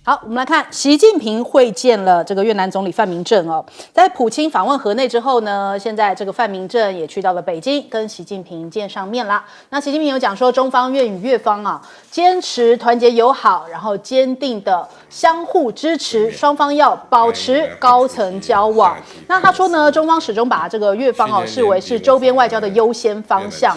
好，我们来看习近平会见了这个越南总理范明政哦。在普京访问河内之后呢，现在这个范明政也去到了北京，跟习近平见上面啦。那习近平有讲说，中方愿与越方坚持团结友好，然后坚定的相互支持，双方要保持高层交往。那他说呢，中方始终把这个越方视为是周边外交的优先方向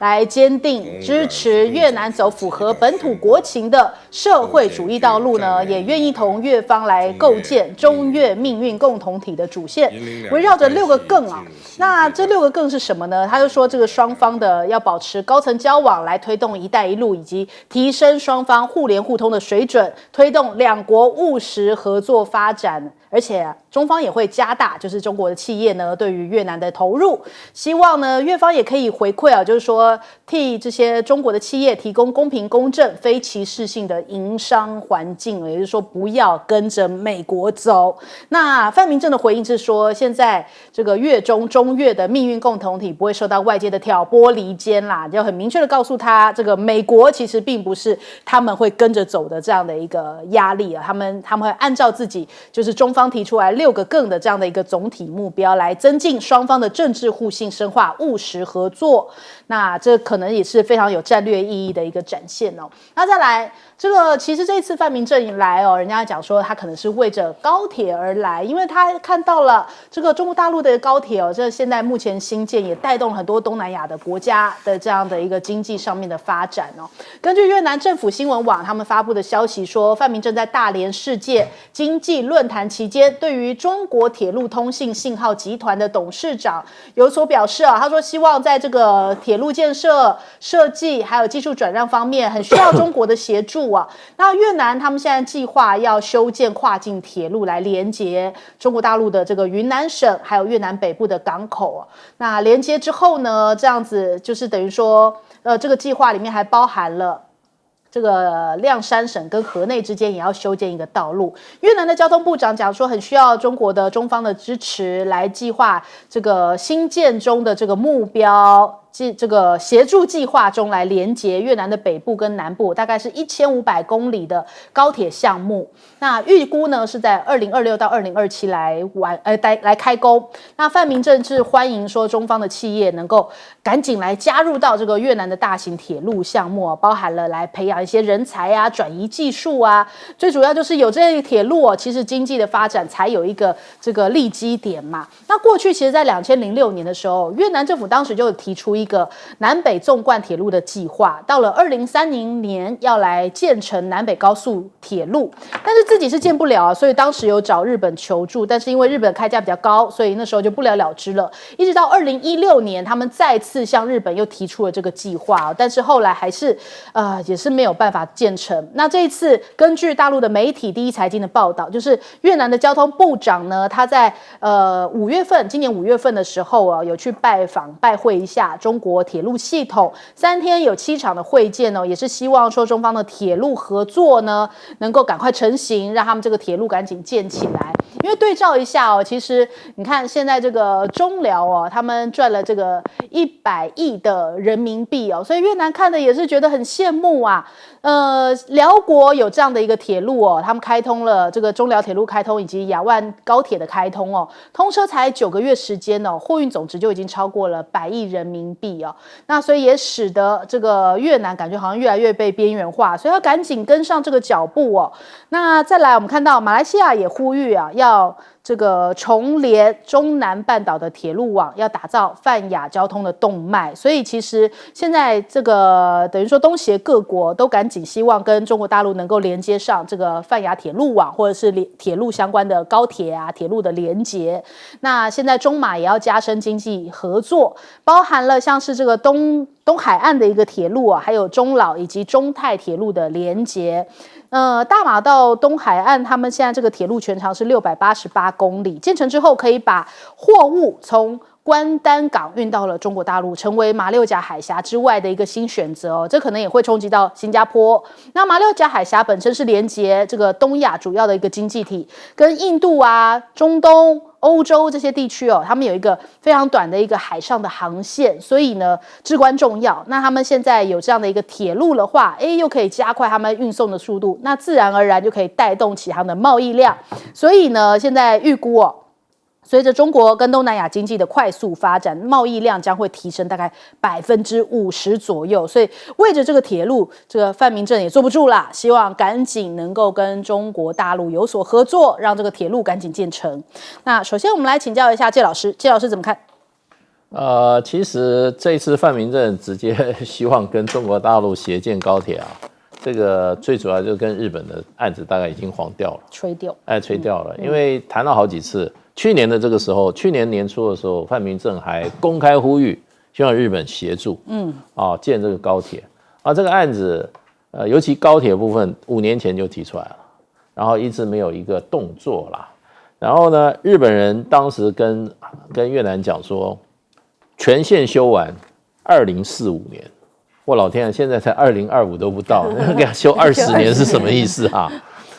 来坚定支持越南走符合本土国情的社会主义道路呢。也愿意同越方来构建中越命运共同体的主线，围绕着6个更那这6个更是什么呢？他就说这个双方的要保持高层交往，来推动"一带一路"以及提升双方互联互通的水准，推动两国务实合作发展。而且中方也会加大就是中国的企业呢对于越南的投入，希望呢越方也可以回馈就是说替这些中国的企业提供公平公正非歧视性的营商环境，也就是说不要跟着美国走。那范明政的回应是说，现在这个越中越的命运共同体不会受到外界的挑拨离间啦，就很明确的告诉他，这个美国其实并不是他们会跟着走的这样的一个压力他们会按照自己就是中方提出来6个更的这样的一个总体目标，来增进双方的政治互信，深化务实合作。那这可能也是非常有战略意义的一个展现那再来，这个其实这一次范明政来人家讲说他可能是为着高铁而来，因为他看到了这个中国大陆的高铁这现在目前新建也带动了很多东南亚的国家的这样的一个经济上面的发展根据越南政府新闻网他们发布的消息说，范明政在大连世界经济论坛期间，对于中国铁路通信信号集团的董事长有所表示他说希望在这个铁路建设、设计还有技术转让方面很需要中国的协助那越南他们现在计划要修建跨境铁路来连接中国大陆的这个云南省还有越南北部的港口那连接之后呢，这样子就是等于说这个计划里面还包含了这个谅山省跟河内之间也要修建一个道路。越南的交通部长讲说，很需要中方的支持，来计划这个新建中的这个目标。这个协助计划中来连接越南的北部跟南部，大概是1500公里的高铁项目。那预估呢是在2026到2027来开工。那范明政是欢迎说中方的企业能够赶紧来加入到这个越南的大型铁路项目包含了来培养一些人才转移技术最主要就是有这个铁路其实经济的发展才有一个这个立基点嘛。那过去其实在2006年的时候，越南政府当时就提出一个南北纵贯铁路的计划，到了2030年要来建成南北高速铁路，但是自己是建不了所以当时有找日本求助，但是因为日本开价比较高，所以那时候就不了了之了。一直到2016年，他们再次向日本又提出了这个计划但是后来还是也是没有办法建成。那这一次根据大陆的媒体第一财经的报道，就是越南的交通部长呢，他在今年5月份的时候有去拜会一下中国铁路系统，3天有7场的会见也是希望说中方的铁路合作呢能够赶快成型，让他们这个铁路赶紧建起来。因为对照一下其实你看现在这个中辽他们赚了这个100亿的人民币所以越南看的也是觉得很羡慕辽国有这样的一个铁路他们开通了这个中辽铁路开通以及亚万高铁的开通通车才9个月时间货运总值就已经超过了100亿人民币那所以也使得这个越南感觉好像越来越被边缘化，所以要赶紧跟上这个脚步那再来我们看到马来西亚也呼吁要这个重连中南半岛的铁路网，要打造泛亚交通的动脉。所以其实现在这个等于说东协各国都赶紧希望跟中国大陆能够连接上这个泛亚铁路网，或者是铁路相关的高铁铁路的连接。那现在中马也要加深经济合作，包含了像是这个东海岸的一个铁路还有中老以及中泰铁路的连接。大马到东海岸，他们现在这个铁路全长是688公里，建成之后可以把货物从关丹港运到了中国大陆，成为马六甲海峡之外的一个新选择哦。这可能也会冲击到新加坡。那马六甲海峡本身是连接这个东亚主要的一个经济体，跟印度啊、中东、欧洲这些地区哦，他们有一个非常短的一个海上的航线，所以呢至关重要。那他们现在有这样的一个铁路的话，又可以加快他们运送的速度，那自然而然就可以带动起他们的贸易量。所以呢，现在预估哦，随着中国跟东南亚经济的快速发展，贸易量将会提升大概50%左右。所以为着这个铁路，这个范明正也坐不住啦，希望赶紧能够跟中国大陆有所合作，让这个铁路赶紧建成。那首先我们来请教一下介老师，介老师怎么看？其实这一次范明正直接希望跟中国大陆协建高铁啊，这个最主要就跟日本的案子大概已经黄掉了，吹掉了，因为谈了好几次。去年的这个时候，去年年初的时候，范明正还公开呼吁，希望日本协助，建这个高铁。这个案子，尤其高铁部分，5年前就提出来了，然后一直没有一个动作啦。然后呢，日本人当时跟越南讲说，全线修完，2045年。我老天啊，现在才2025都不到，给他修20年是什么意思啊？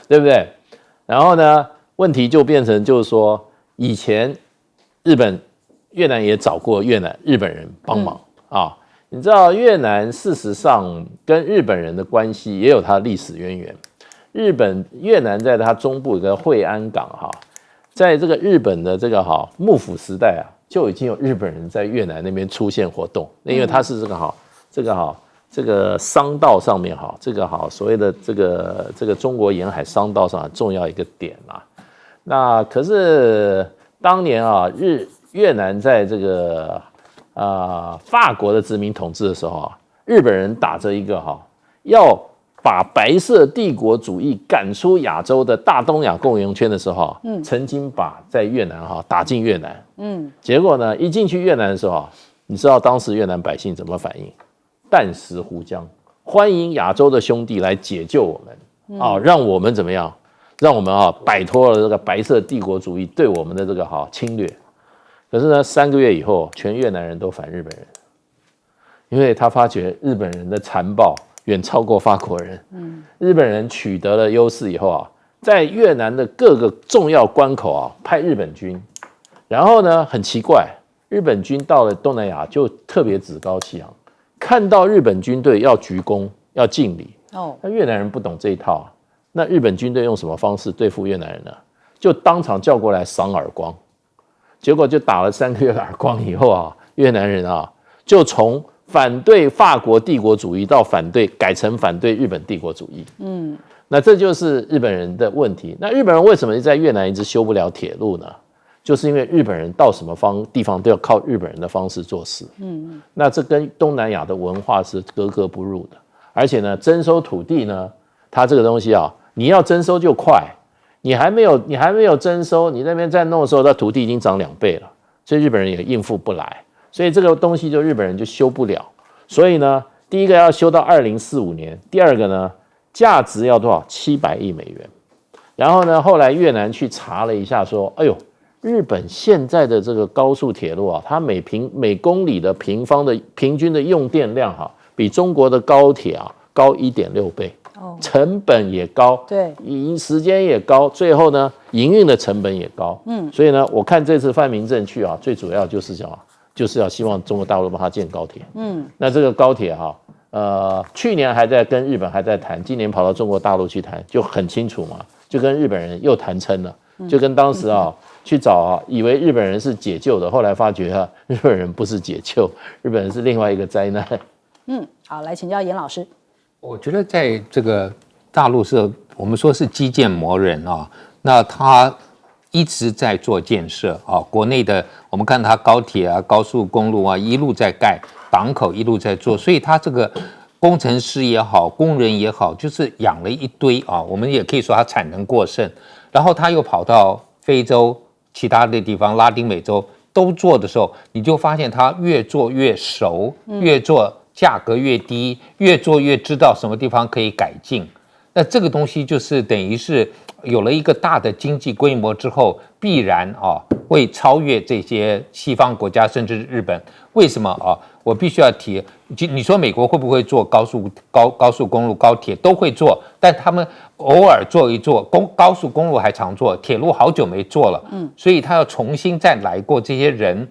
对不对？然后呢，问题就变成就是说。以前越南也找过日本人帮忙啊。你知道越南事实上跟日本人的关系也有它的历史渊源。越南在它中部有个惠安港哈，在这个日本的这个幕府时代啊，就已经有日本人在越南那边出现活动。因为它是这个商道上面所谓的这个中国沿海商道上很重要一个点啦。那可是当年啊，越南在这个法国的殖民统治的时候啊，日本人打着一个要把白色帝国主义赶出亚洲的大东亚共荣圈的时候曾经把在越南打进越南，结果呢一进去越南的时候你知道当时越南百姓怎么反应？弹石湖江，欢迎亚洲的兄弟来解救我们让我们怎么样？让我们摆脱了这个白色帝国主义对我们的这个侵略。可是呢，3个月以后，全越南人都反日本人，因为他发觉日本人的残暴远超过法国人。日本人取得了优势以后在越南的各个重要关口派日本军，然后呢，很奇怪，日本军到了东南亚就特别趾高气扬，看到日本军队要鞠躬要敬礼。那越南人不懂这一套那日本军队用什么方式对付越南人呢？就当场叫过来赏耳光，结果就打了3个月耳光以后越南人就从反对法国帝国主义到改成反对日本帝国主义。那这就是日本人的问题。那日本人为什么在越南一直修不了铁路呢？就是因为日本人到什么地方都要靠日本人的方式做事。那这跟东南亚的文化是格格不入的。而且呢，征收土地呢，它这个东西你要征收就快，你还没有征收，你那边在弄的时候，它土地已经涨2倍了，所以日本人也应付不来，所以这个东西就日本人就修不了。所以呢，第一个要修到2045年，第二个呢，价值要多少？700亿美元。然后呢，后来越南去查了一下，说，哎呦，日本现在的这个高速铁路它每公里的平均的用电量比中国的高铁高1.6倍。成本也高，对，时间也高，最后呢，营运的成本也高。所以呢，我看这次范明正去最主要就是要希望中国大陆帮他建高铁。那这个高铁去年跟日本还在谈，今年跑到中国大陆去谈，就很清楚嘛，就跟日本人又谈成了，就跟当时去找以为日本人是解救的，后来发觉日本人不是解救，日本人是另外一个灾难。好，来请教严老师。我觉得在这个大陆我们说是基建魔人那他一直在做建设国内的我们看他高铁高速公路一路在盖，港口一路在做，所以他这个工程师也好，工人也好，就是养了一堆我们也可以说他产能过剩，然后他又跑到非洲其他的地方，拉丁美洲都做的时候，你就发现他越做越熟，越做价格越低，越做越知道什么地方可以改进。那这个东西就是等于是有了一个大的经济规模之后，必然会超越这些西方国家，甚至日本。为什么啊？我必须要提，你说美国会不会做高速公路、高铁都会做，但他们偶尔做一做，高速公路还常做，铁路好久没做了，所以他要重新再来过这些人。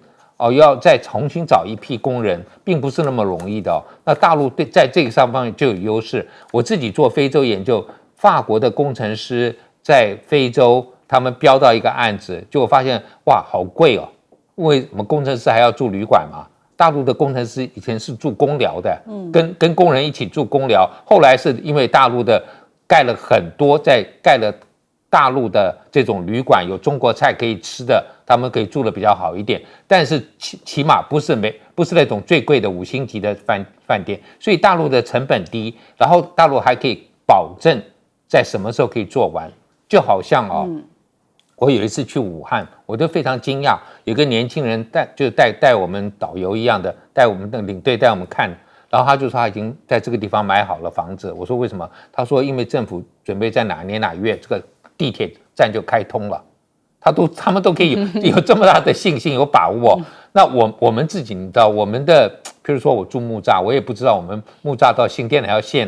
要再重新找一批工人，并不是那么容易的那大陆在这个上方面就有优势。我自己做非洲研究，法国的工程师在非洲，他们标到一个案子，就发现哇，好贵哦！为什么工程师还要住旅馆嘛？大陆的工程师以前是住公寮的，跟工人一起住公寮，后来是因为大陆的盖了很多，盖了大陆的这种旅馆，有中国菜可以吃的，他们可以住的比较好一点，但是起码不是那种最贵的5星级的饭店，所以大陆的成本低，然后大陆还可以保证在什么时候可以做完，就好像我有一次去武汉，我就非常惊讶，有个年轻人带我们导游一样的，带我们的领队带我们看。然后他就说他已经在这个地方买好了房子，我说为什么？他说因为政府准备在哪年哪月这个地铁站就开通了，他们都可以有这么大的信心有把握。那我们自己你知道我们的，譬如说我住木栅，我也不知道我们木栅到新店那条线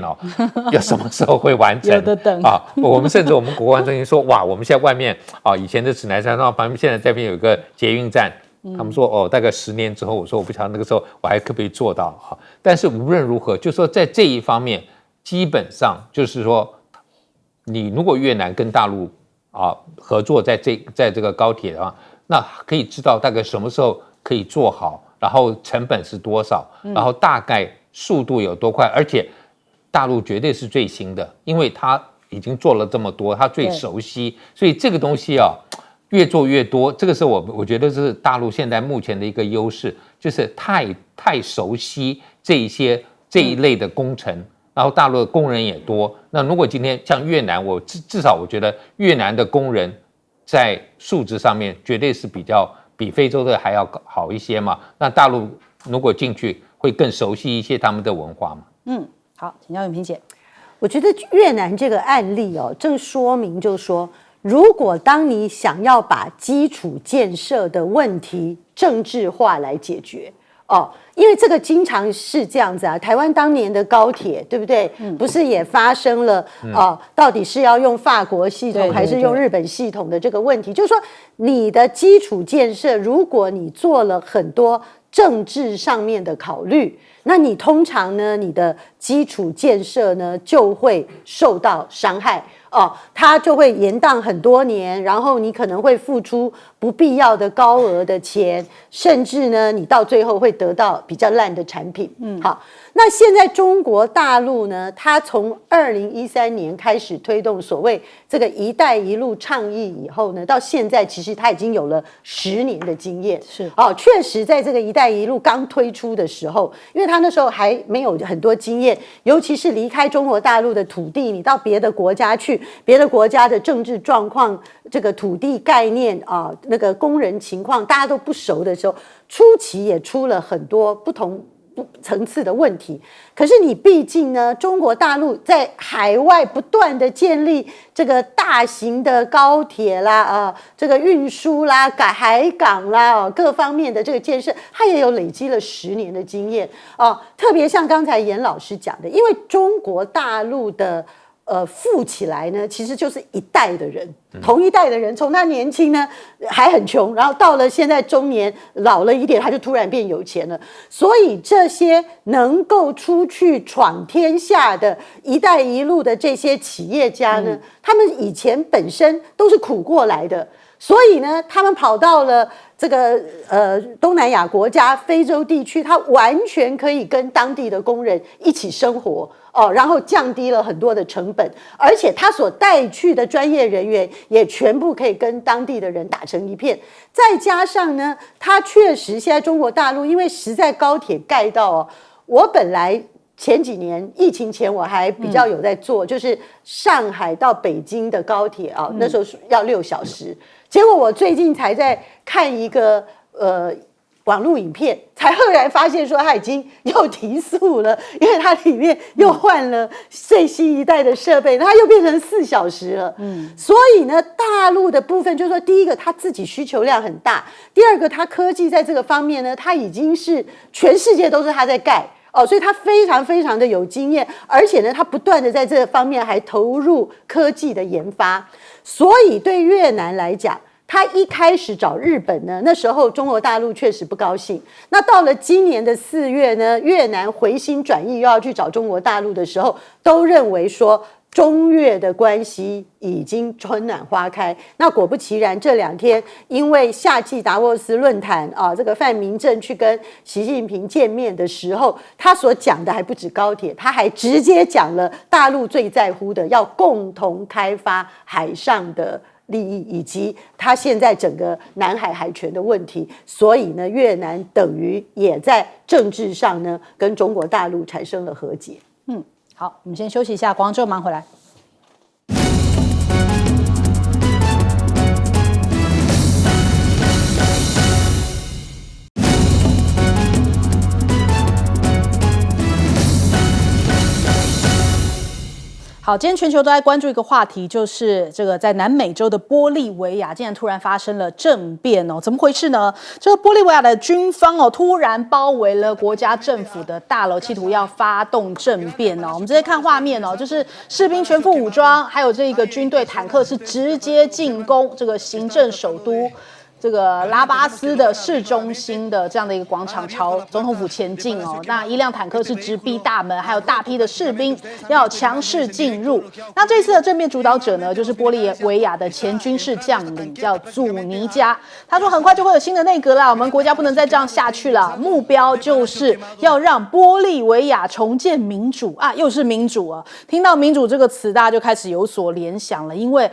要什么时候会完成，有的等我们甚至我们国关中心说哇，我们现在外面以前的指南山上旁边现在这边有一个捷运站。他们说大概10年之后，我说我不晓得那个时候我还可不可以做到但是无论如何，就说在这一方面，基本上就是说，你如果越南跟大陆合作在这个高铁的话，那可以知道大概什么时候可以做好，然后成本是多少，然后大概速度有多快，而且大陆绝对是最新的，因为他已经做了这么多，他最熟悉，所以这个东西越做越多，这个是我觉得是大陆现在目前的一个优势，就是太熟悉这一类的工程，然后大陆的工人也多。那如果今天像越南，我至少我觉得越南的工人在素质上面绝对是比非洲的还要好一些嘛。那大陆如果进去会更熟悉一些他们的文化嘛。好，请教永平姐。我觉得越南这个案例正说明就是说，如果当你想要把基础建设的问题政治化来解决因为这个经常是这样子台湾当年的高铁对不对？不是也发生了到底是要用法国系统还是用日本系统的这个问题，就是说你的基础建设，如果你做了很多政治上面的考虑，那你通常呢，你的基础建设呢就会受到伤害它就会延宕很多年，然后你可能会付出不必要的高额的钱，甚至呢，你到最后会得到比较烂的产品。好，那现在中国大陆呢，它从2013年开始推动所谓这个"一带一路"倡议以后呢，到现在其实它已经有了10年的经验。是确实在这个"一带一路"刚推出的时候，因为它那时候还没有很多经验，尤其是离开中国大陆的土地，你到别的国家去。别的国家的政治状况、这个土地概念那个工人情况，大家都不熟的时候，初期也出了很多不同层次的问题。可是你毕竟呢，中国大陆在海外不断的建立这个大型的高铁啦这个运输啦、海港啦各方面的这个建设，它也有累积了10年的经验特别像刚才严老师讲的，因为中国大陆的富起来呢，其实就是一代的人，同一代的人，从他年轻呢还很穷，然后到了现在中年老了一点，他就突然变有钱了。所以这些能够出去闯天下的一带一路的这些企业家呢，他们以前本身都是苦过来的，所以呢，他们跑到了这个东南亚国家、非洲地区，他完全可以跟当地的工人一起生活然后降低了很多的成本，而且他所带去的专业人员也全部可以跟当地的人打成一片。再加上呢，他确实现在中国大陆因为实在高铁盖到我本来前几年疫情前我还比较有在做，就是上海到北京的高铁那时候要6小时，结果我最近才在看一个网络影片，才赫然发现说他已经又提速了，因为它里面又换了最新一代的设备，它又变成4小时了。所以呢，大陆的部分就是说，第一个它自己需求量很大，第二个它科技在这个方面呢，它已经是全世界都是它在盖。所以他非常非常的有经验，而且呢，他不断的在这方面还投入科技的研发。所以对越南来讲，他一开始找日本呢，那时候中国大陆确实不高兴。那到了今年的4月呢，越南回心转意又要去找中国大陆的时候，都认为说中越的关系已经春暖花开。那果不其然，这2天因为夏季达沃斯论坛这个范明正去跟习近平见面的时候，他所讲的还不止高铁，他还直接讲了大陆最在乎的，要共同开发海上的利益，以及他现在整个南海海权的问题。所以呢，越南等于也在政治上呢跟中国大陆产生了和解。好，我们先休息一下，广告之后马上回来。好，今天全球都在关注一个话题，就是这个在南美洲的玻利维亚竟然突然发生了政变哦，怎么回事呢？这个玻利维亚的军方突然包围了国家政府的大楼，企图要发动政变哦。我们直接看画面哦，就是士兵全副武装，还有这个军队坦克是直接进攻这个行政首都。这个拉巴斯的市中心的这样的一个广场朝总统府前进哦，那1辆坦克是直逼大门，还有大批的士兵要强势进入。那这次的政变主导者呢，就是玻利维亚的前军事将领，叫祖尼加。他说很快就会有新的内阁啦，我们国家不能再这样下去了，目标就是要让玻利维亚重建民主啊，又是民主啊！听到民主这个词，大家就开始有所联想了，因为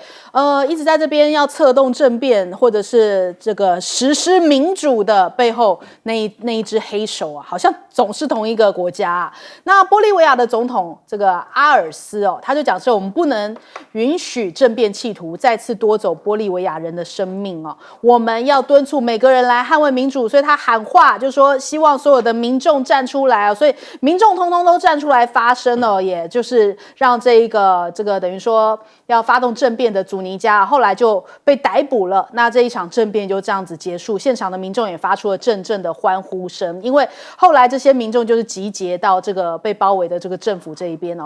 一直在这边要策动政变，或者是这个实施民主的背后那一只黑手啊，好像总是同一个国家啊。那玻利维亚的总统这个阿尔斯他就讲说，我们不能允许政变企图再次夺走玻利维亚人的生命我们要敦促每个人来捍卫民主。所以他喊话，就说希望所有的民众站出来所以民众通通都站出来发声也就是让这个等于说要发动政变的祖尼加后来就被逮捕了。那这一场政变就这样子结束，现场的民众也发出了阵阵的欢呼声，因为后来这些民众就是集结到这个被包围的这个政府这一边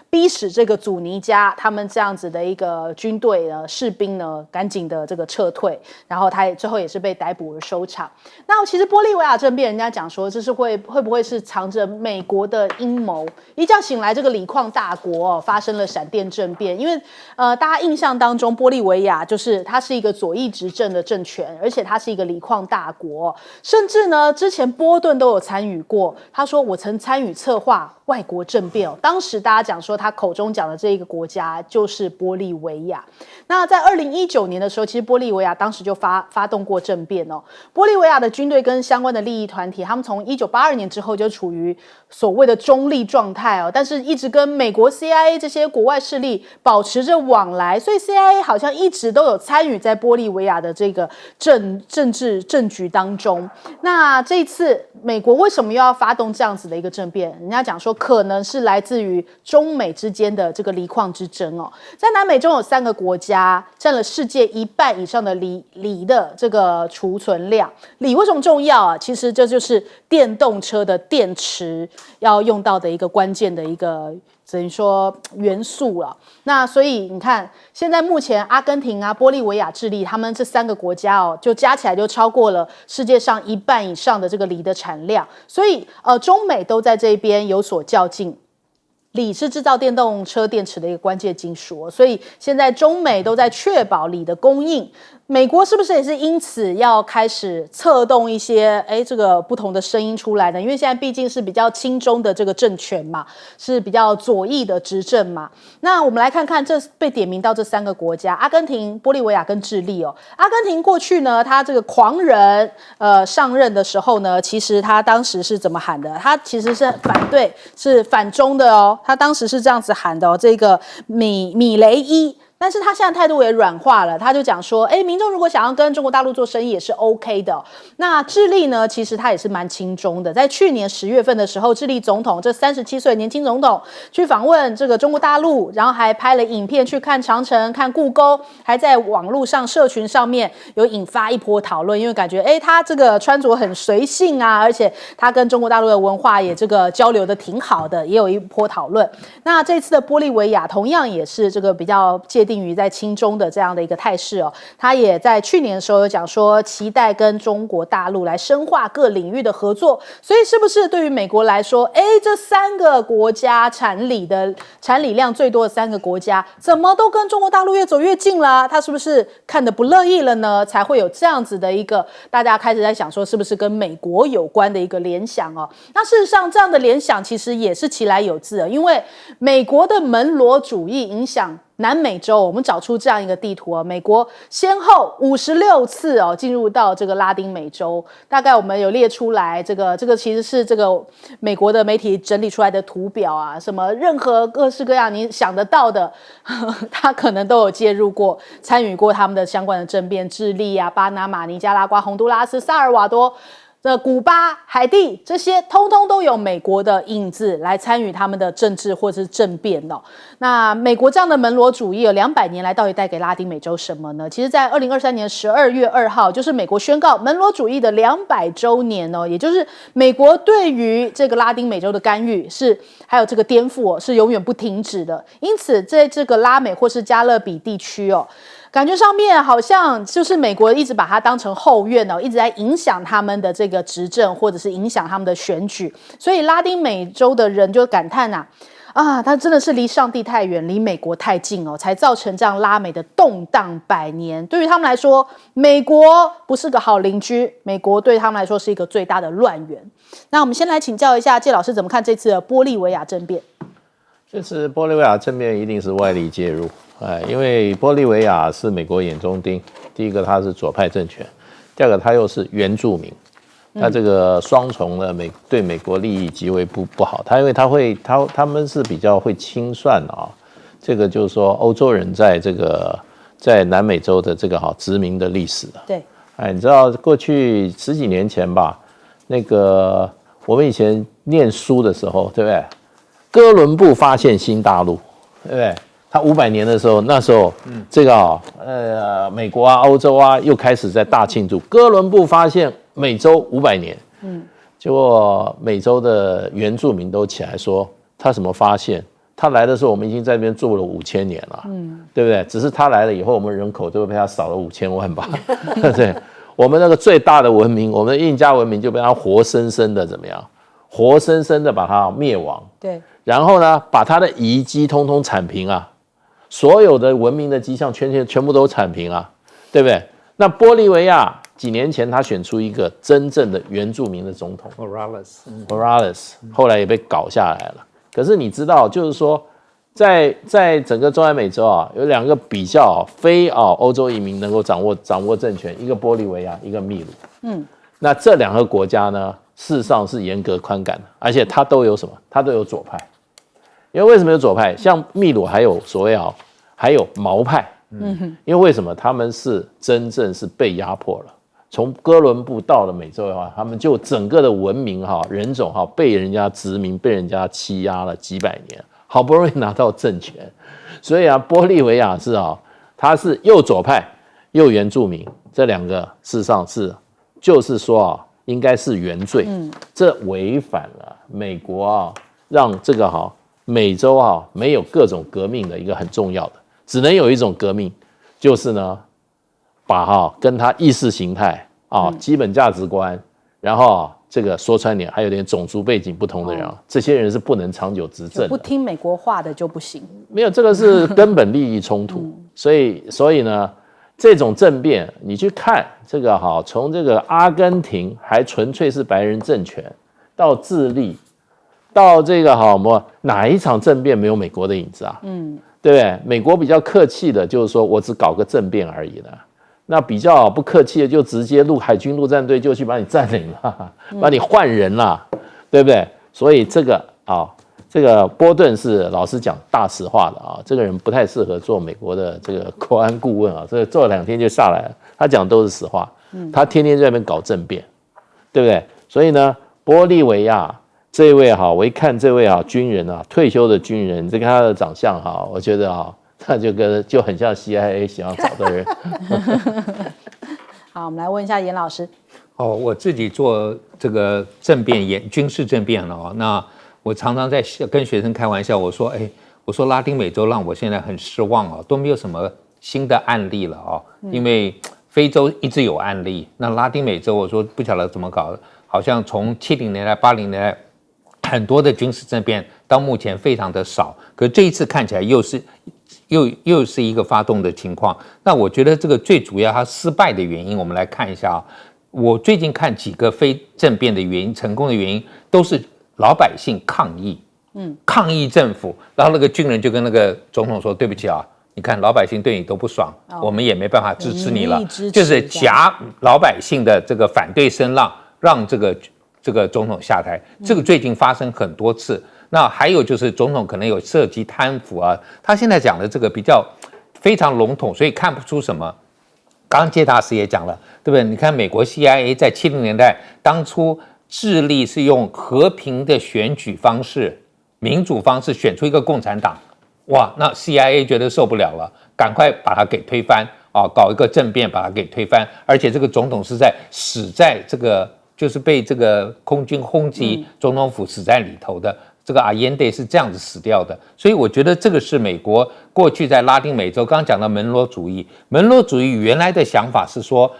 逼使这个祖尼加他们这样子的一个军队士兵呢赶紧的这个撤退，然后他最后也是被逮捕而收场。那其实玻利维亚政变，人家讲说这是会不会是藏着美国的阴谋？一觉醒来，这个锂矿大国发生了闪电政变，因为大家印象当中玻利维亚就是它是一个左翼执政的政权，而且它是一个锂矿大国，甚至呢之前波顿都有参与过。他说我曾参与策划外国政变当时大家讲说他口中讲的这一个国家就是玻利维亚。那在2019年的时候，其实玻利维亚当时就发动过政变玻利维亚的军队跟相关的利益团体，他们从1982年之后就处于所谓的中立状态但是一直跟美国 CIA 这些国外势力保持着往来，所以 CIA 好像一直都有参与在玻利维亚的这个政治政局当中。那这一次美国为什么又要发动这样子的一个政变？人家讲说可能是来自于中美之间的这个锂矿之争在南美中有3个国家占了世界1半以上的锂的这个储存量。锂为什么重要啊？其实这就是电动车的电池要用到的一个关键的一个等于说元素了。那所以你看，现在目前阿根廷玻利维亚、智利，他们这3个国家就加起来就超过了世界上1半以上的这个锂的产量。所以中美都在这边有所较劲。锂是制造电动车电池的一个关键金属所以现在中美都在确保锂的供应。美国是不是也是因此要开始策动一些这个不同的声音出来呢？因为现在毕竟是比较亲中的这个政权嘛，是比较左翼的执政嘛。那我们来看看这被点名到这3个国家：阿根廷、玻利维亚跟智利阿根廷过去呢，他这个狂人上任的时候呢，其实他当时是怎么喊的？他其实是反对，是反中的他当时是这样子喊的这个米雷伊。但是他现在态度也软化了，他就讲说，民众如果想要跟中国大陆做生意也是 OK 的。那智利呢，其实他也是蛮亲中的，在去年10月份的时候，智利总统这37岁的年轻总统去访问这个中国大陆，然后还拍了影片去看长城、看故宫，还在网络上社群上面有引发一波讨论，因为感觉他这个穿着很随性啊，而且他跟中国大陆的文化也这个交流的挺好的，也有一波讨论。那这次的玻利维亚同样也是这个比较界定于在亲中的这样的一个态势哦，他也在去年的时候有讲说，期待跟中国大陆来深化各领域的合作。所以是不是对于美国来说，这3个国家产理量最多的3个国家，怎么都跟中国大陆越走越近了？他是不是看得不乐意了呢？才会有这样子的一个大家开始在想说，是不是跟美国有关的一个联想哦？那事实上，这样的联想其实也是其来有自的，因为美国的门罗主义影响南美洲，我们找出这样一个地图美国先后56次进入到这个拉丁美洲，大概我们有列出来，这个其实是这个美国的媒体整理出来的图表啊，什么任何各式各样你想得到的，他可能都有介入过、参与过他们的相关的政变，智利啊、巴拿马、尼加拉瓜、洪都拉斯、萨尔瓦多。古巴、海地这些通通都有美国的影子来参与他们的政治或是政变那美国这样的门罗主义有200年来到底带给拉丁美洲什么呢？其实在2023年12月2号就是美国宣告门罗主义的200周年也就是美国对于这个拉丁美洲的干预还有这个颠覆是永远不停止的。因此在这个拉美或是加勒比地区感觉上面好像就是美国一直把它当成后院一直在影响他们的这个执政，或者是影响他们的选举。所以拉丁美洲的人就感叹他真的是离上帝太远，离美国太近才造成这样拉美的动荡100年。对于他们来说，美国不是个好邻居，美国对他们来说是一个最大的乱源。那我们先来请教一下介老师怎么看这次的玻利维亚政变？这次玻利维亚政变一定是外力介入。因为玻利维亚是美国眼中钉，第一个它是左派政权，第二个它又是原住民，它这个双重的对美国利益极为不好。因为他们是比较会清算这个就是说欧洲人在南美洲的这个殖民的历史对，你知道过去10几年前吧，那个我们以前念书的时候，对不对？哥伦布发现新大陆，对不对？他500年的时候，那时候这个美国啊、欧洲啊又开始在大庆祝哥伦布发现美洲500年。结果美洲的原住民都起来说他什么发现？他来的时候我们已经在那边住了5000年了，对不对？只是他来了以后，我们人口就会被他少了5000万吧，对。我们那个最大的文明，我们的印加文明就被他活生生的怎么样？活生生的把它灭亡。对。然后呢，把他的遗迹通通铲平啊。所有的文明的迹象全部都铲平啊，对不对？那玻利维亚几年前他选出一个真正的原住民的总统 Morales， 后来也被搞下来了。可是你知道，就是说在整个中南美洲有2个比较非欧洲移民能够掌握政权，一个玻利维亚，一个秘鲁。那这2个国家呢，事实上是严格宽感的，而且它都有什么？它都有左派。因为为什么有左派？像秘鲁还有所谓还有毛派，因为为什么他们是真正是被压迫了？从哥伦布到了美洲的话，他们就整个的文明人种被人家殖民、被人家欺压了几百年，好不容易拿到政权，所以玻利维亚是它是又左派又原住民，这2个事实上就是说应该是原罪，这违反了美国让这个美洲没有各种革命的一个很重要的，只能有一种革命，就是呢，把跟他意识形态基本价值观，然后这个说穿点还有点种族背景不同的人这些人是不能长久执政的，不听美国话的就不行。没有，这个是根本利益冲突。所以呢，这种政变你去看这个从这个阿根廷还纯粹是白人政权，到智利。到这个哪一场政变没有美国的影子啊？对不对？美国比较客气的，就是说我只搞个政变而已的。那比较不客气的，就直接海军陆战队就去把你占领了，把你换人了，对不对？所以这这个波顿是老实讲大实话的啊，这个人不太适合做美国的这个国安顾问啊，所以做了2天就下来了。他讲都是实话，他天天在那边搞政变，对不对？所以呢，玻利维亚这一位哈，我一看这位军人啊，退休的军人，这个他的长相哈，我觉得他就很像 CIA 想要找的人。好，我们来问一下严老师。我自己做这个政变军事政变了那我常常在跟学生开玩笑，我说拉丁美洲让我现在很失望都没有什么新的案例了因为非洲一直有案例，那拉丁美洲我说不晓得怎么搞，好像从70年代、80年代很多的军事政变到目前非常的少，可这一次看起来又是一个发动的情况。那我觉得这个最主要它失败的原因，我们来看一下我最近看几个非政变的原因，成功的原因都是老百姓抗议，抗议政府，然后那个军人就跟那个总统说：“对不起你看老百姓对你都不爽，我们也没办法支持你了。”就是夹老百姓的这个反对声浪，让这个总统下台。这个最近发生很多次。那还有就是总统可能有涉及贪腐他现在讲的这个比较非常笼统，所以看不出什么。刚刚介大师也讲了，对不对？你看美国 CIA 在70年代当初致力是用和平的选举方式、民主方式选出一个共产党，哇，那 CIA 觉得受不了了，赶快把它给推翻搞一个政变把它给推翻，而且这个总统是死在这个就是被这个空军轰击总统府死在里头的。这个阿延代是这样子死掉的，所以我觉得这个是美国过去在拉丁美洲，刚刚讲到门罗主义，门罗主义原来的想法是说，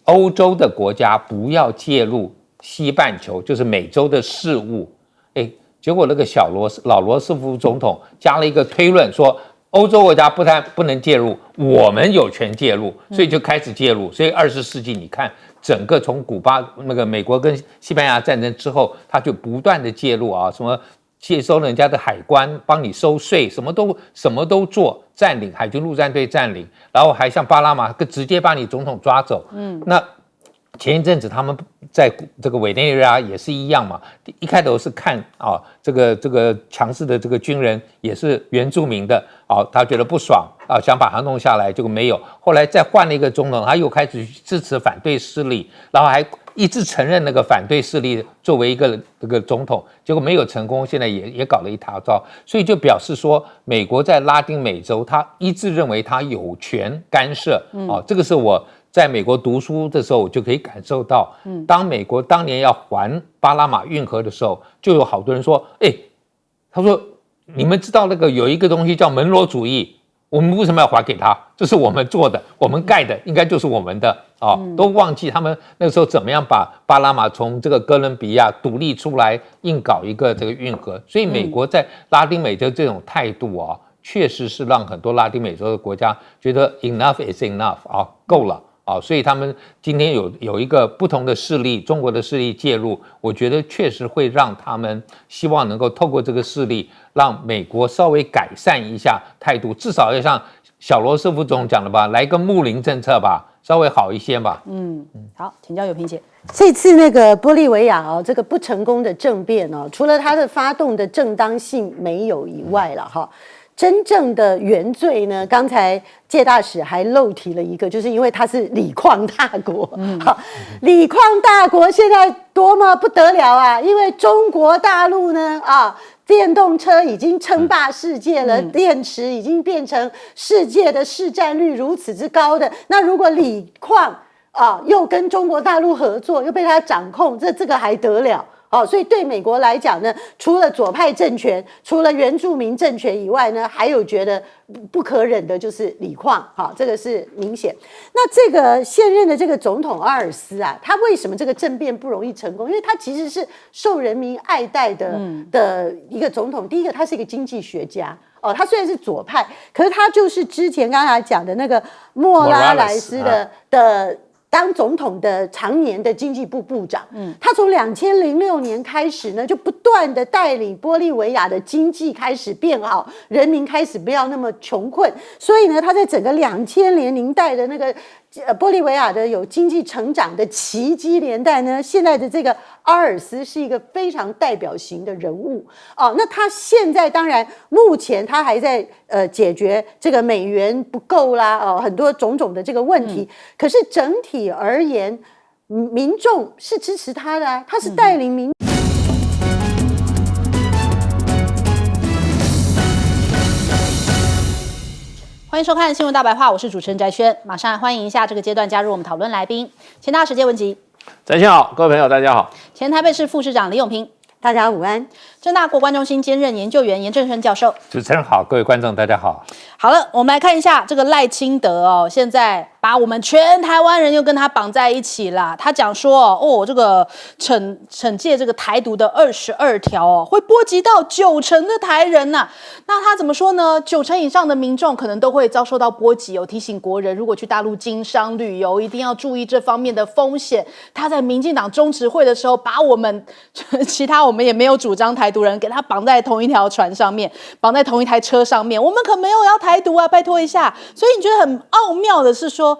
欧洲的国家不要介入西半球，就是美洲的事务。结果那个老罗斯福总统加了一个推论说，欧洲国家不能介入，我们有权介入，所以就开始介入。所以20世纪你看，整个从古巴那个美国跟西班牙战争之后，他就不断的介入什么接收人家的海关，帮你收税，什么都做，占领海军陆战队占领，然后还像巴拿马直接把你总统抓走。那前一阵子他们在这个委内瑞拉也是一样嘛，一开头是看这个强势的这个军人也是原住民的他觉得不爽想把他弄下来，结果没有。后来再换了一个总统，他又开始支持反对势力，然后还一直承认那个反对势力作为一个这个总统，结果没有成功，现在也搞了一塌糟。所以就表示说，美国在拉丁美洲，他一直认为他有权干涉这个是我在美国读书的时候，我就可以感受到，当美国当年要还巴拿马运河的时候，就有好多人说，他说你们知道那个有一个东西叫门罗主义，我们为什么要还给他？这是我们做的，我们盖的，应该就是我们的都忘记他们那个时候怎么样把巴拿马从这个哥伦比亚独立出来，硬搞一个这个运河。所以美国在拉丁美洲这种态度确实是让很多拉丁美洲的国家觉得 enough is enough 够了。所以他们今天有一个不同的势力，中国的势力介入，我觉得确实会让他们希望能够透过这个势力，让美国稍微改善一下态度，至少要像小罗斯福总讲的吧，来个睦邻政策吧，稍微好一些吧。好，请教友萍姐。这次那个玻利维亚这个不成功的政变除了它的发动的正当性没有以外了真正的原罪呢？刚才介大使还漏提了一个，就是因为它是锂矿大国。锂矿大国现在多么不得了因为中国大陆呢电动车已经称霸世界了，电池已经变成世界的市占率如此之高的。那如果锂矿又跟中国大陆合作，又被它掌控，这个还得了？所以对美国来讲呢，除了左派政权，除了原住民政权以外呢，还有觉得不可忍的就是锂矿，这个是明显。那这个现任的这个总统阿尔斯他为什么这个政变不容易成功？因为他其实是受人民爱戴的一个总统。第一个，他是一个经济学家。他虽然是左派，可是他就是之前刚才讲的那个莫拉莱斯的当总统的常年的经济部部长，他从2006年开始呢，就不断的带领玻利维亚的经济开始变好，人民开始不要那么穷困，所以呢，他在整个2000年代的那个玻利维亚的有经济成长的奇迹年代呢，现在的这个阿尔斯是一个非常代表型的人物哦。那他现在当然目前他还在解决这个美元不够啦哦，很多种种的这个问题。可是整体而言，民众是支持他的啊，他是带领民。欢迎收看《新闻大白话》，我是主持人翟轩，马上来欢迎一下这个阶段加入我们讨论来宾，前大使谢文吉。翟轩好，各位朋友大家好。前台北市副市长李永平，大家午安。政大国关中心兼任研究员严正声教授。主持人好，各位观众大家好。好了，我们来看一下这个赖清德哦，现在把我们全台湾人又跟他绑在一起啦。他讲说哦，这个惩戒这个台独的22条哦，会波及到90%的台人呐。那他怎么说呢？90%以上的民众可能都会遭受到波及哦。提醒国人，如果去大陆经商旅游，一定要注意这方面的风险。他在民进党中执会的时候，把我们其他我们也没有主张台独人，给他绑在同一条船上面，绑在同一台车上面。我们可没有要台独啊，拜托一下。所以你觉得很奥妙的是说，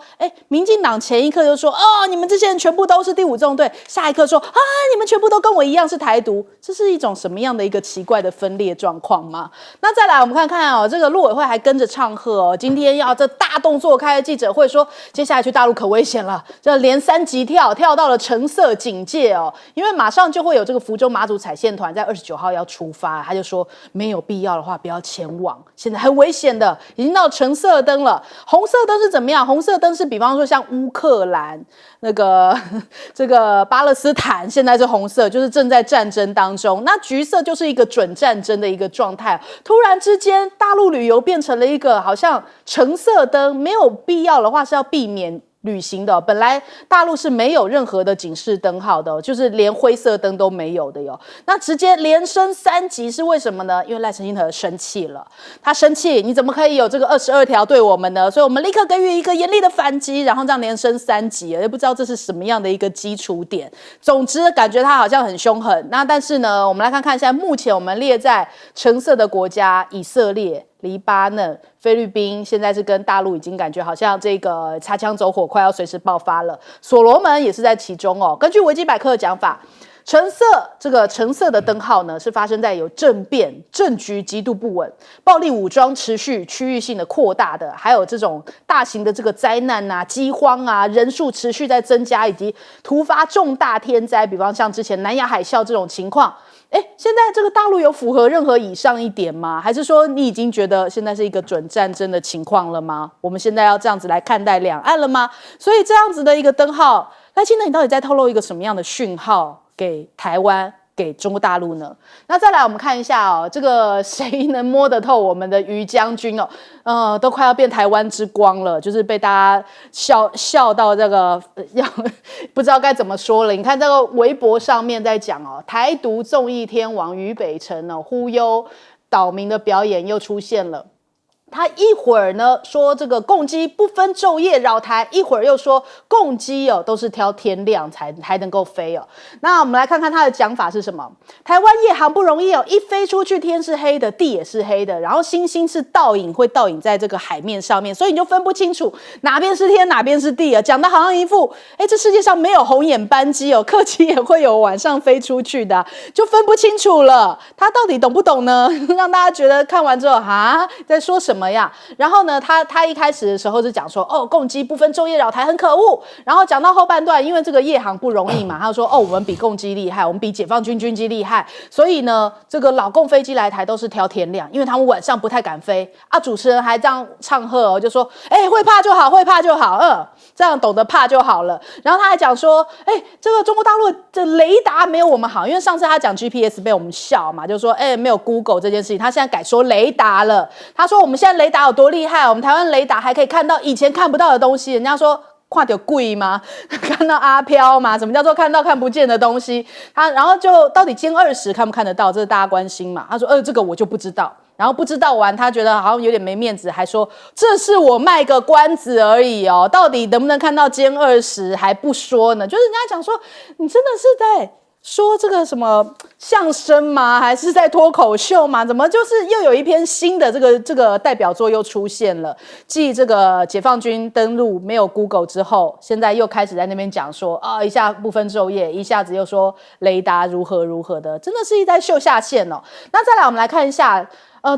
民进党前一刻就说哦，你们这些人全部都是第5纵队，下一刻说啊，你们全部都跟我一样是台独，这是一种什么样的一个奇怪的分裂状况吗？那再来我们看看哦，这个陆委会还跟着唱和哦，今天要这大动作开记者会说，接下来去大陆可危险了，这连3级跳到了橙色警戒哦，因为马上就会有这个福州马祖采线团在29号要出发，他就说没有必要的话不要前往，现在很危险的，已经到橙色灯了。红色灯是怎么样？红色灯是比方说像乌克兰那个这个巴勒斯坦现在是红色，就是正在战争当中。那橘色就是一个准战争的一个状态。突然之间，大陆旅游变成了一个好像橙色灯，没有必要的话是要避免旅行的。本来大陆是没有任何的警示灯号的，就是连灰色灯都没有的哟。那直接连升3级是为什么呢？因为赖清德生气了，他生气，你怎么可以有这个22条对我们呢？所以我们立刻给予一个严厉的反击，然后这样连升3级，也不知道这是什么样的一个基础点。总之感觉他好像很凶狠。那但是呢，我们来看看现在目前我们列在橙色的国家，以色列、黎巴嫩、菲律宾，现在是跟大陆已经感觉好像这个擦枪走火，快要随时爆发了。所罗门也是在其中哦。根据维基百科的讲法，橙色的灯号呢，是发生在有政变、政局极度不稳、暴力武装持续区域性的扩大的，还有这种大型的这个灾难啊、饥荒啊、人数持续在增加，以及突发重大天灾，比方像之前南亚海啸这种情况。现在这个大陆有符合任何以上一点吗？还是说你已经觉得现在是一个准战争的情况了吗？我们现在要这样子来看待两岸了吗？所以这样子的一个灯号，赖清德你到底在透露一个什么样的讯号给台湾？给中国大陆呢？那再来我们看一下哦，这个谁能摸得透我们的于将军哦？都快要变台湾之光了，就是被大家笑到这个不知道该怎么说了。你看这个微博上面在讲哦，台独综艺天王于北辰哦，忽悠岛民的表演又出现了。他一会儿呢说这个共机不分昼夜扰台，一会儿又说共机哦都是挑天亮才能够飞哦。那我们来看看他的讲法是什么？台湾夜航不容易哦，一飞出去天是黑的，地也是黑的，然后星星是倒影，会倒影在这个海面上面，所以你就分不清楚哪边是天哪边是地啊。讲的好像一副这世界上没有红眼班机哦，客机也会有晚上飞出去的就分不清楚了。他到底懂不懂呢？让大家觉得看完之后在说什么呀？然后呢，他一开始的时候是讲说共机不分昼夜扰台很可恶，然后讲到后半段，因为这个夜航不容易嘛，他说我们比共机厉害，我们比解放军军机厉害，所以呢，这个老共飞机来台都是挑天亮，因为他们晚上不太敢飞啊。主持人还这样唱和就说会怕就好，会怕就好，这样懂得怕就好了。然后他还讲说这个中国大陆的雷达没有我们好，因为上次他讲 GPS 被我们笑嘛，就说没有 Google 这件事情，他现在改说雷达了。他说我们现在雷达有多厉害，我们台湾雷达还可以看到以前看不到的东西。人家说看到鬼吗？看到阿飘吗？什么叫做看到看不见的东西？然后就到底歼20看不看得到，这是大家关心嘛。他说这个我就不知道。然后不知道完，他觉得好像有点没面子，还说这是我卖个关子而已到底能不能看到歼20还不说呢？就是人家讲说你真的是在说这个什么相声吗？还是在脱口秀吗？怎么就是又有一篇新的这个代表作又出现了？继这个解放军登陆没有 Google 之后，现在又开始在那边讲说一下不分昼夜，一下子又说雷达如何如何的，真的是一直在秀下限哦。那再来我们来看一下。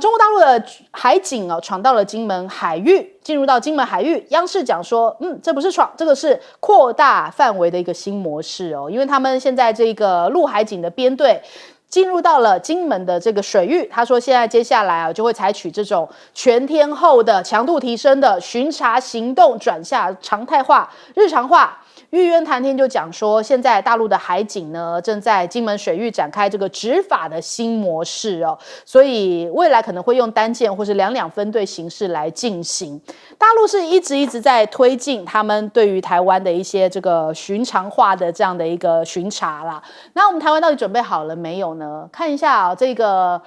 中国大陆的海警闯到了金门海域，进入到金门海域，央视讲说，这不是闯，这个是扩大范围的一个新模式哦，因为他们现在这个陆海警的编队进入到了金门的这个水域，他说现在接下来就会采取这种全天候的强度提升的巡查行动，转向常态化、日常化。玉渊谈天就讲说，现在大陆的海警呢，正在金门水域展开这个执法的新模式哦，所以未来可能会用单舰或是两分队形式来进行。大陆是一直在推进他们对于台湾的一些这个寻常化的这样的一个巡查啦。那我们台湾到底准备好了没有呢？看一下这个。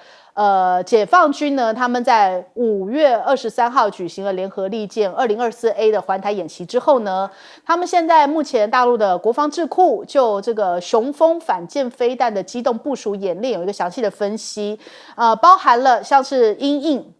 解放军呢，他们在5月23号举行了联合利剑 2024A 的环台演习之后呢，他们现在目前大陆的国防智库就这个雄风反舰飞弹的机动部署演练有一个详细的分析，包含了像是因应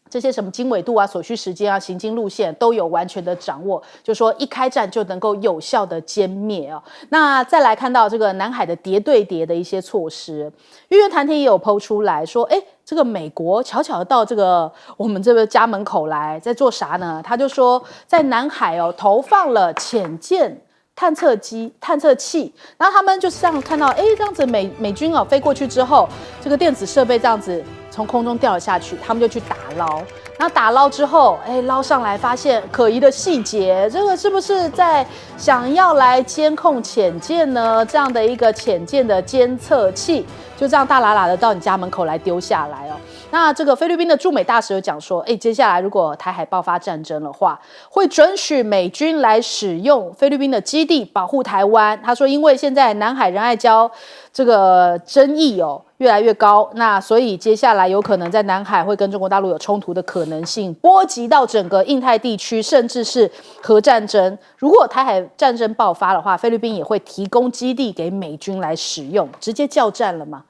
这些什么经纬度啊、所需时间啊、行经路线都有完全的掌握，就说一开战就能够有效的歼灭哦。那再来看到这个南海的叠对叠的一些措施，玉渊谈天也有抛出来说，这个美国悄悄到这个我们这个家门口来，在做啥呢？他就说在南海投放了潜舰探测器，然后他们就是这样看到，这样子美军飞过去之后，这个电子设备这样子从空中掉了下去，他们就去打捞。然后打捞之后，捞上来发现可疑的细节，这个是不是在想要来监控潜舰呢？这样的一个潜舰的监测器，就这样大喇喇的到你家门口来丢下来哦。那这个菲律宾的驻美大使有讲说，接下来如果台海爆发战争的话，会准许美军来使用菲律宾的基地保护台湾。他说，因为现在南海仁爱礁这个争议越来越高，那所以接下来有可能在南海会跟中国大陆有冲突的可能性，波及到整个印太地区，甚至是核战争。如果台海战争爆发的话，菲律宾也会提供基地给美军来使用，直接叫战了吗？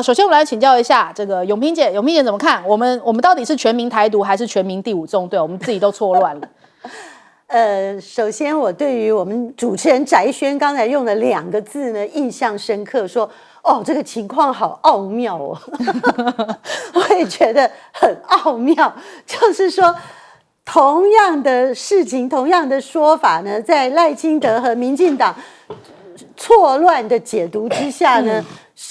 首先我们来请教一下这个永平姐怎么看？我们到底是全民台独还是全民第5纵队？我们自己都错乱了。首先我对于我们主持人翟轩刚才用的2个字呢，印象深刻，说这个情况好奥妙哦。我也觉得很奥妙，就是说同样的事情，同样的说法呢，在赖清德和民进党错乱的解读之下呢，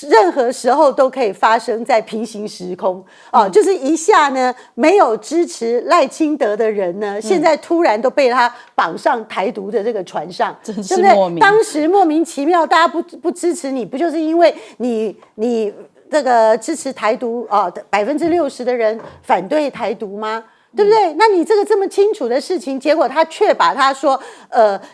任何时候都可以发生在平行时空就是一下呢没有支持赖清德的人呢，现在突然都被他绑上台独的这个船上，真是莫名。当时莫名其妙，大家不支持你，不就是因为你这个支持台独60%的人反对台独吗？对不对？那你这个这么清楚的事情，结果他却把他说，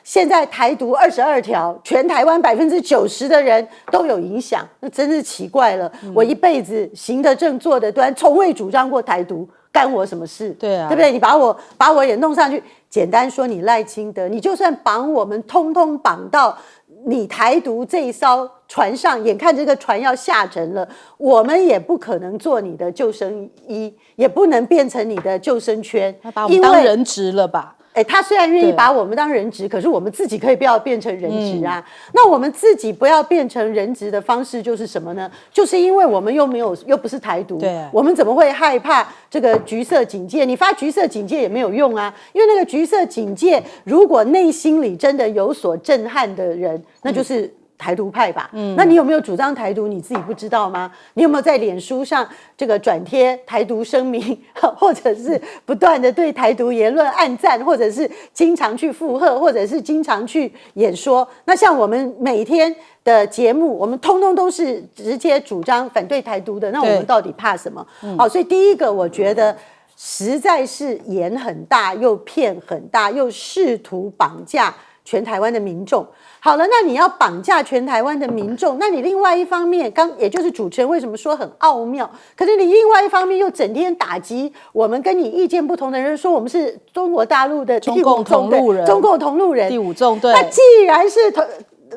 现在台独22条，全台湾90%的人都有影响，那真是奇怪了。我一辈子行得正坐得端，从未主张过台独，干我什么事？对啊，对不对？你把我也弄上去，简单说，你赖清德，你就算绑我们，通通绑到你台独这一艘船上，眼看这个船要下沉了，我们也不可能做你的救生衣，也不能变成你的救生圈，他把我们当人质了吧？他虽然愿意把我们当人质，可是我们自己可以不要变成人质啊。那我们自己不要变成人质的方式就是什么呢？就是因为我们又不是台独，我们怎么会害怕这个橘色警戒？你发橘色警戒也没有用啊，因为那个橘色警戒，如果内心里真的有所震撼的人，那就是台独派吧。那你有没有主张台独？你自己不知道吗？你有没有在脸书上这个转贴台独声明，或者是不断的对台独言论按赞，或者是经常去附和，或者是经常去演说？那像我们每天的节目，我们通通都是直接主张反对台独的，那我们到底怕什么？好，所以第一个我觉得实在是演很大，又骗很大，又试图绑架全台湾的民众。好了，那你要绑架全台湾的民众，那你另外一方面，也就是主持人为什么说很奥妙，可是你另外一方面又整天打击我们跟你意见不同的人，说我们是中国大陆的中共同路人，中共同路人，第5纵队。那既然是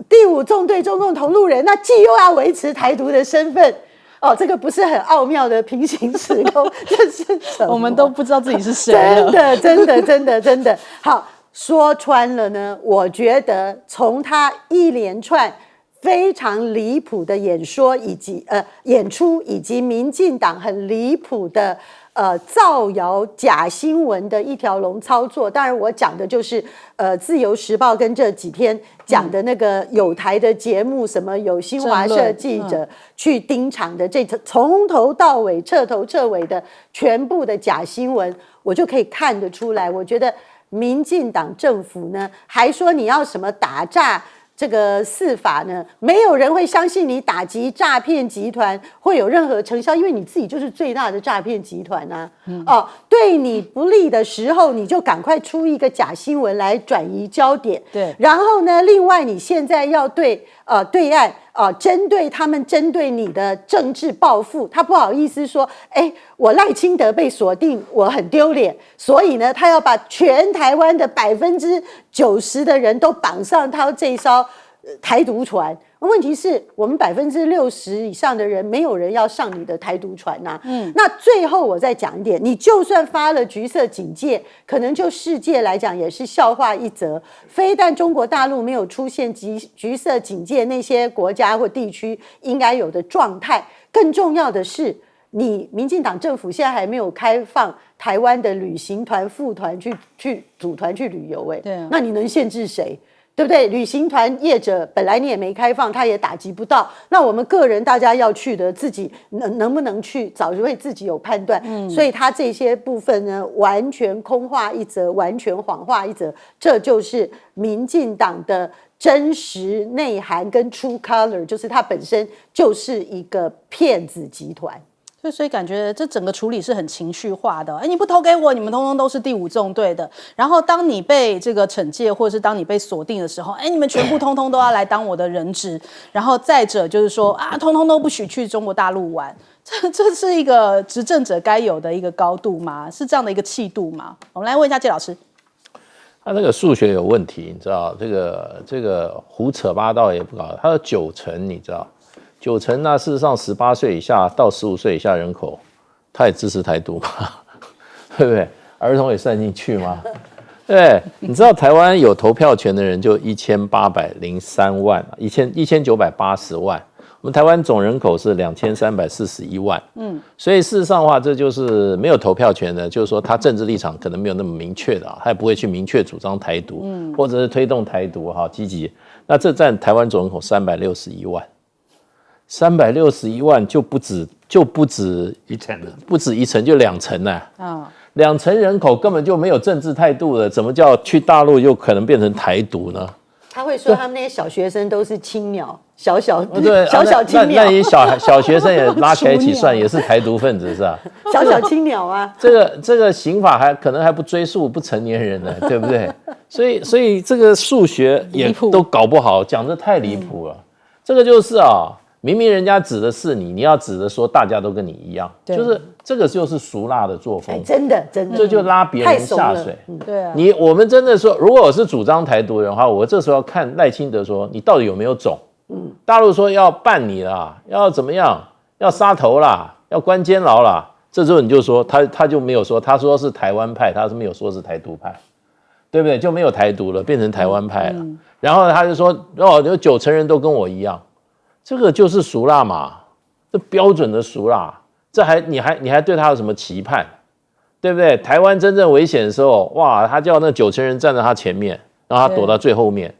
第5纵队中共同路人，那既又要维持台独的身份。哦，这个不是很奥妙的平行时空，这是什么？我们都不知道自己是谁了。真的。好，说穿了呢，我觉得从他一连串非常离谱的演出，以及民进党很离谱的造谣假新闻的一条龙操作。当然，我讲的就是自由时报跟这几天讲的那个有台的节目，什么有新华社记者去盯场的，这从头到尾彻头彻尾的全部的假新闻，我就可以看得出来。我觉得民进党政府呢，还说你要什么打诈这个司法呢，没有人会相信你打击诈骗集团会有任何成效，因为你自己就是最大的诈骗集团啊。对你不利的时候，你就赶快出一个假新闻来转移焦点。对，然后呢，另外你现在要对岸针对你的政治报复，他不好意思说，我赖清德被锁定，我很丢脸，所以呢，他要把全台湾的90%的人都绑上他这一艘台独船。问题是我们60%以上的人，没有人要上你的台独船呐。那最后我再讲一点，你就算发了橘色警戒，可能就世界来讲也是笑话一则。非但中国大陆没有出现橘色警戒那些国家或地区应该有的状态，更重要的是，你民进党政府现在还没有开放台湾的旅行团、副团去组团去旅游，对啊，那你能限制谁？对不对？旅行团业者本来你也没开放，他也打击不到。那我们个人大家要去的，自己能不能去，早就会自己有判断。所以他这些部分呢，完全空话一则，完全谎话一则，这就是民进党的真实内涵跟 true color， 就是它本身就是一个骗子集团。所以感觉这整个处理是很情绪化的。你不投给我，你们通通都是第5纵队的。然后当你被这个惩戒，或者是当你被锁定的时候，你们全部通通都要来当我的人质。然后再者就是说通通都不许去中国大陆玩。这是一个执政者该有的一个高度吗？是这样的一个气度吗？我们来问一下介老师。他这个数学有问题，你知道？这个胡扯八道也不搞。他的90%，你知道？90%那事实上18岁以下到15岁以下人口，他也支持台独嘛，对不对？儿童也算进去吗？对，你知道台湾有投票权的人就1803万，1980万。我们台湾总人口是2341万，所以事实上的话，这就是没有投票权的，就是说他政治立场可能没有那么明确的，他也不会去明确主张台独，或者是推动台独积极。那这占台湾总人口361万。361万就不止1成了，不止1成，就2成呢。2成人口根本就没有政治态度了，怎么叫去大陆又可能变成台独呢？他会说他们那些小学生都是青鸟，小青那鸟，些小学生也拉起来一起算，也是台独分子是吧？小青鸟啊，这个刑法可能还不追溯不成年人呢，对不对？所以这个数学也都搞不好，讲得太离谱了。这个就是明明人家指的是你，你要指的说大家都跟你一样，就是这个就是俗辣的作风，真的，这就拉别人下水。对啊，我们真的说，如果我是主张台独人的话，我这时候要看赖清德说你到底有没有种。大陆说要办你啦，要怎么样，要杀头啦，要关监牢啦，这时候你就说他就没有说，他说是台湾派，他是没有说是台独派，对不对？就没有台独了，变成台湾派了。然后他就说有90%人都跟我一样。这个就是俗辣嘛，这标准的俗辣，你还对他有什么期盼，对不对？台湾真正危险的时候，哇，他叫那90%人站在他前面，然后他躲到最后面，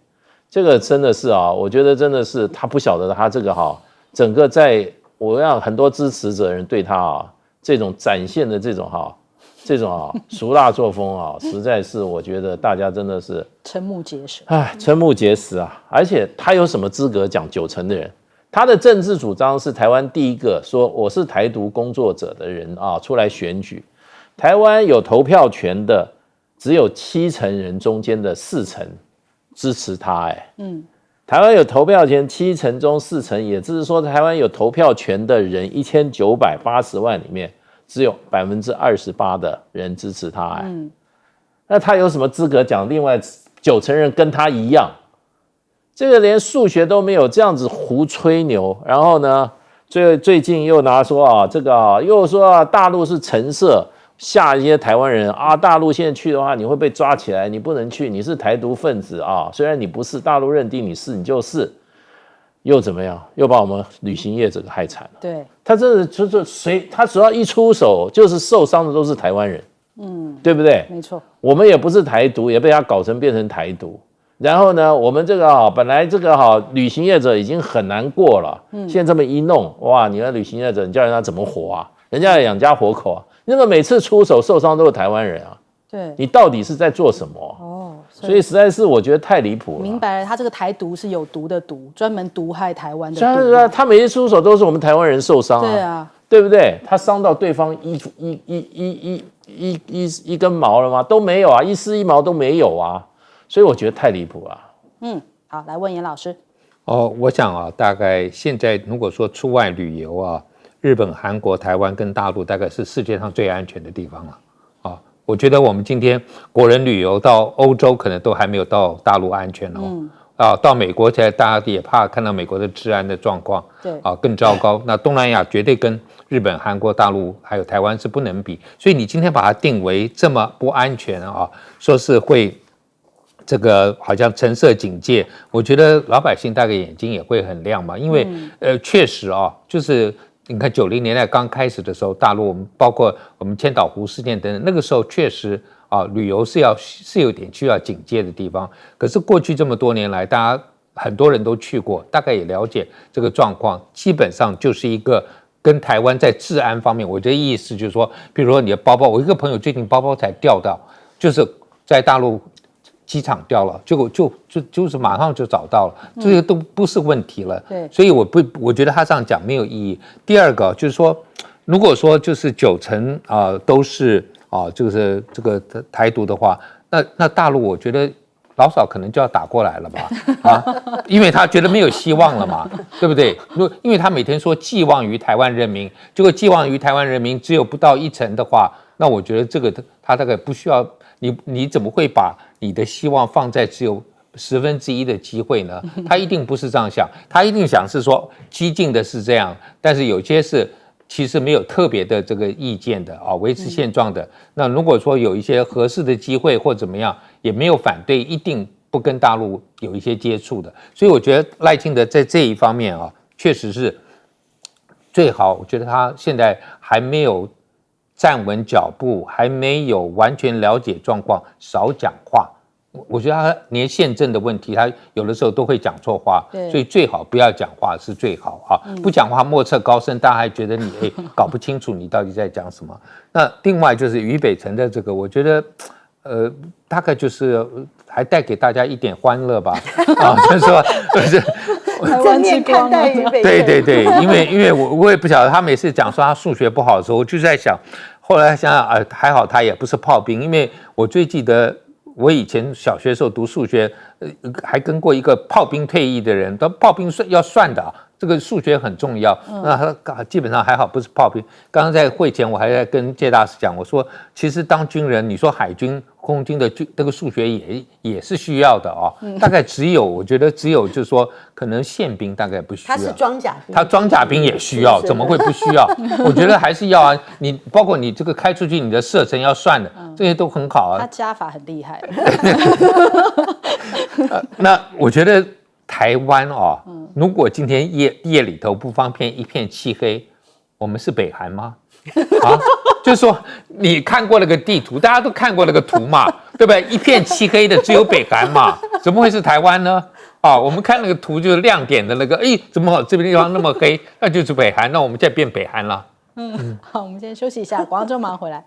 这个真的是我觉得真的是他不晓得他这个整个我让很多支持者人对他这种展现的这种俗辣作风实在是我觉得大家真的是瞠目结舌，瞠目结舌而且他有什么资格讲90%的人？他的政治主张是台湾第一个说我是台独工作者的人出来选举。台湾有投票权的只有70%人中间的4成支持他台湾有投票权7成中4成，也就是说台湾有投票权的人1980万里面只有28%的人支持他那他有什么资格讲另外90%人跟他一样？这个连数学都没有，这样子胡吹牛，然后呢，最近又拿说啊，这个啊，又说啊，大陆是陈设吓一些台湾人啊，大陆现在去的话，你会被抓起来，你不能去，你是台独分子啊，虽然你不是，大陆认定你是，你就是，又怎么样？又把我们旅行业者给害惨了。对，他真的就是他只要一出手，就是受伤的都是台湾人，对不对？没错，我们也不是台独，也被他搞成变成台独。然后呢，我们这个本来这个旅行业者已经很难过了，现在这么一弄，哇，你的旅行业者，你叫人家怎么活啊？人家养家活口啊，那么每次出手受伤都是台湾人啊，对，你到底是在做什么？所以实在是我觉得太离谱了。明白了，他这个台独是有毒的毒，专门毒害台湾的毒。他每次出手都是我们台湾人受伤啊，对啊，对不对？他伤到对方一根毛了吗？都没有啊，一丝一毛都没有啊。所以我觉得太离谱了。好，来问严老师。我想啊，大概现在如果说出外旅游啊，日本、韩国、台湾跟大陆大概是世界上最安全的地方了。我觉得我们今天国人旅游到欧洲可能都还没有到大陆安全哦。到美国现在大家也怕看到美国的治安的状况，对更糟糕。那东南亚绝对跟日本、韩国、大陆还有台湾是不能比。所以你今天把它定为这么不安全啊，说是会。这个好像橙色警戒，我觉得老百姓大概眼睛也会很亮嘛，因为确实啊，就是你看90年代刚开始的时候，大陆我们包括我们千岛湖事件等等，那个时候确实啊，旅游是有点需要警戒的地方。可是过去这么多年来，大家很多人都去过，大概也了解这个状况，基本上就是一个跟台湾在治安方面，我的意思就是说，比如说你的包包，我一个朋友最近包包才掉到，就是在大陆。机场掉了，结果就是马上就找到了，这些都不是问题了。对，所以我觉得他这样讲没有意义。第二个就是说，如果说就是90%都是就是这个台独的话，那大陆我觉得老早可能就要打过来了吧？因为他觉得没有希望了嘛，对不对？因为他每天说寄望于台湾人民，结果寄望于台湾人民只有不到1%的话，那我觉得这个他大概不需要。你怎么会把你的希望放在只有1/10的机会呢？他一定不是这样想，他一定想是说激进的是这样，但是有些是其实没有特别的这个意见的维持现状的。那如果说有一些合适的机会或怎么样，也没有反对，一定不跟大陆有一些接触的。所以我觉得赖清德在这一方面确实是最好。我觉得他现在还没有。站稳脚步，还没有完全了解状况，少讲话。我觉得他连宪政的问题，他有的时候都会讲错话，所以最好不要讲话是最好不讲话莫测高深，大家还觉得你搞不清楚你到底在讲什么。那另外就是俞北辰的这个，我觉得大概就是还带给大家一点欢乐吧就是说正面看待俞北辰。对，因为我也不晓得，他每次讲说他数学不好的时候，我就是在想，后来想想还好他也不是炮兵，因为我最记得我以前小学的时候读数学，还跟过一个炮兵退役的人，炮兵要算的这个数学很重要。那他基本上还好不是炮兵。刚刚在会前我还在跟介大使讲，我说其实当军人，你说海军、空军的这个数学也是需要的大概我觉得只有就是说可能宪兵大概不需要。他是装甲兵，他装甲兵也需要，怎么会不需要？我觉得还是要啊。你包括你这个开出去，你的射程要算的，这些都很好啊。他加法很厉害。那我觉得台湾如果今天夜里头不方便一片漆黑，我们是北韩吗？就是说你看过那个地图，大家都看过那个图嘛，对不对？一片漆黑的只有北韩嘛，怎么会是台湾呢？我们看那个图就是亮点的那个，怎么这边地方那么黑？那就是北韩，那我们现在变北韩了。好，我们先休息一下，广告之后马上回来。